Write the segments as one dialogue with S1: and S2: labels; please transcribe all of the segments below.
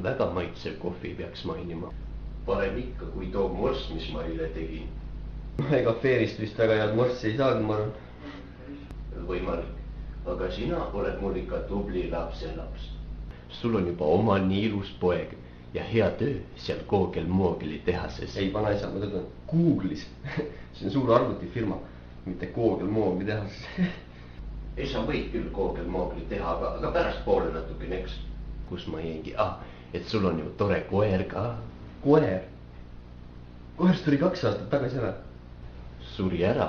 S1: Väga maitsev kohvi peaks mainima. Parem ikka, kui too morss, mis ma eile tegin.
S2: Ega Feerist vist väga head morssi ei saagi, ma arvan.
S1: Võimalik, aga sina oled mul ikka tubli lapselaps. Sul on juba oma nii ilus poeg ja hea töö seal Koogel-Moogeli tehases.
S2: Ei, vanaisa, ma töötan Google'is. See on suur arvutifirma, mitte Koogel-Moogeli tehases.
S1: Ei, sa võid küll Koogel-Moogeli teha, aga pärast poole natuke neks. Kus ma jäingi? Et sul on ju tore koer ka.
S2: Koer? Koerst tuli 2 aastat tagasi ära.
S1: Suri ära?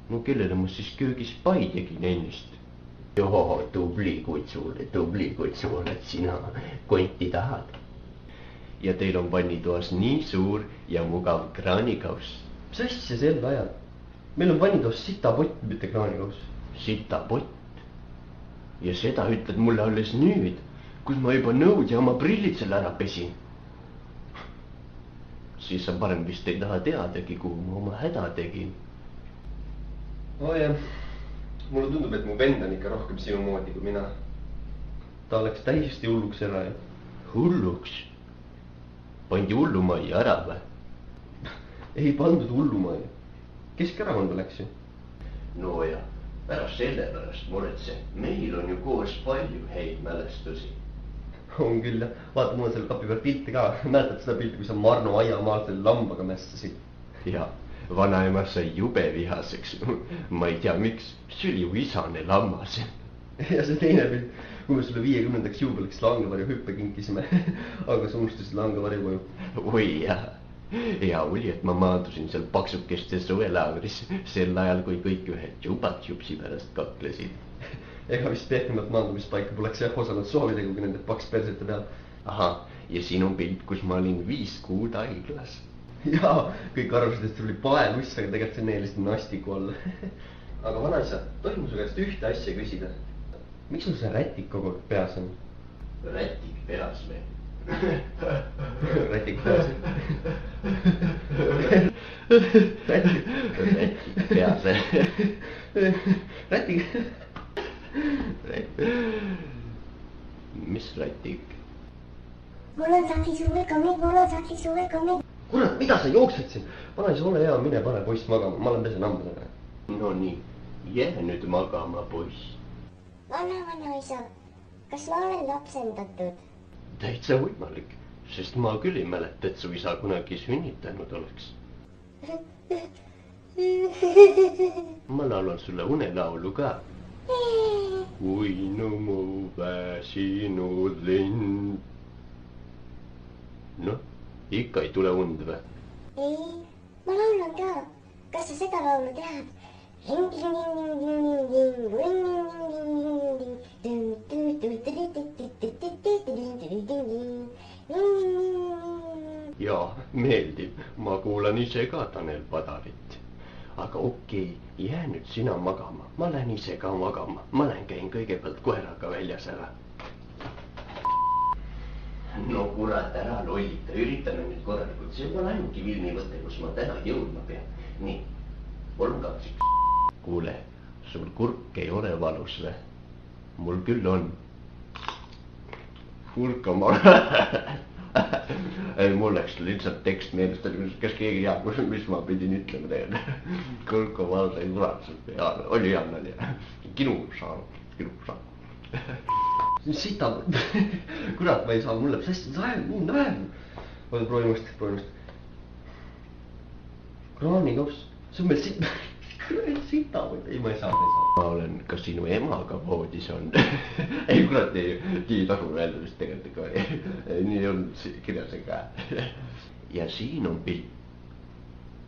S1: No kellele ma siis köögis pai tegin ennist? Joo, tubli kutsu oled sina. Konti tahad? Ja teil on vannitoas nii suur ja mugav kraanikauss.
S2: Mis asja sel ajal? Meil on vannitoas sitapott, mitte kraanikauss.
S1: Sitapott? Ja seda ütled mulle alles nüüd, kus ma juba nõud ja oma prillid selle ära pesin. Siis sa parem vist ei taha teadagi, kuhu ma oma häda tegin.
S2: Jah, mulle tundub, et mu vend on ikka rohkem sinu moodi kui mina. Ta läks täiesti hulluks ära ja...
S1: Hulluks? Pandi hullumajja ära või?
S2: Ei pandud hullumajja. Keskerakonda läks ju.
S1: No ja, pärast selle pärast muretse. Meil on ju koos palju häid mälestusi.
S2: On küll jah. Vaata, mul on selle kapi peal pilte ka. Mäletad seda pilti, kui sa Marno aiamaal selle lambaga mässasid?
S1: Ja, vanaema sai jube vihaseks. Ma ei tea, miks. See oli ju isane lammas.
S2: Ja see teine pilt, kui me sulle 50. juubeliks langevarju hüppe kinkisime. Aga sa unustasid langevarju koju. Oi
S1: jah. Hea oli, et ma maandusin seal paksukeste suvelaagris sel ajal, kui kõik ühed tšupat-tšupsi pärast kaklesid.
S2: Ega vist pehmemalt maandumispaika poleks jah osanud soovida, kui nende paks persete peal.
S1: Ahah, ja siin on pilt, kus ma olin 5 kuud haiglas.
S2: Jaa, kõik arvasid, et sul oli pale luss, aga tegelikult see neelisid nastiku all. Aga vanaisa, tohi mu su käest ühte asja küsida. Miks sul see rätik kogu aeg peas on?
S1: Rätik peas või?
S2: Rätik peas.
S1: Rätik peas.
S2: Rätik.
S1: Mis rätik?
S3: Mul on sahtli suve kommid.
S2: Kurat, mida sa jooksed siin? Vanaisa, ole hea, mine pane poiss magama. Ma olen pesen hambadega.
S1: No nii, jää nüüd magama, poiss.
S3: Vanaisa, kas ma olen lapsendatud?
S1: Täitsa võimalik, sest ma küll ei mäleta, et su isa kunagi sünnitanud oleks. Ma laulan sulle unelaulu ka. Uinu mu väsinud lind. Noh, ikka ei tule und või?
S3: Ei, ma laulan ka. Kas sa seda laulu tead?
S1: Jaa, meeldib. Ma kuulan ise ka Tanel Padarit. Aga okei, jää nüüd sina magama. Ma lähen ise ka magama. Ma lähen käin kõigepealt koeraga väljas ära. No kurat, ära lollita. Üritame nüüd korralikult. See on ainuki vilmivõte, kus ma täna jõudma pean. Nii, 3, 2, 1. Kuule, sul kurk ei ole valus või? Mul küll on. Kurk on ei, mul läks lihtsalt tekst meelest, kas keegi teab, mis ma pidin ütlema teile. Kurk on valus, ei kuratselt. Oli hea nali. Kinu saanud.
S2: Sita, kurat, ma ei saa, mul läheb hästi nii vähem. Oota, proovimast. Kraanikauss, see on meil sita, ei, ma ei saa.
S1: Ma olen ka sinu emaga voodis on. Ei, kurat, nii tasu öelda vist tegelikult ikka. Nii on kirjas ka. Ja siin on pilt.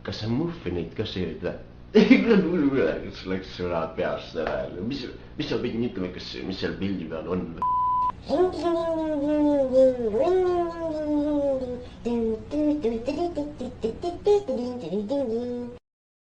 S1: Kas sa muffinit ka sööd või? Ei, kurat, mul kas läks sõna peast ära. Mis sa pidin ütlema, mis seal pildi peal on või?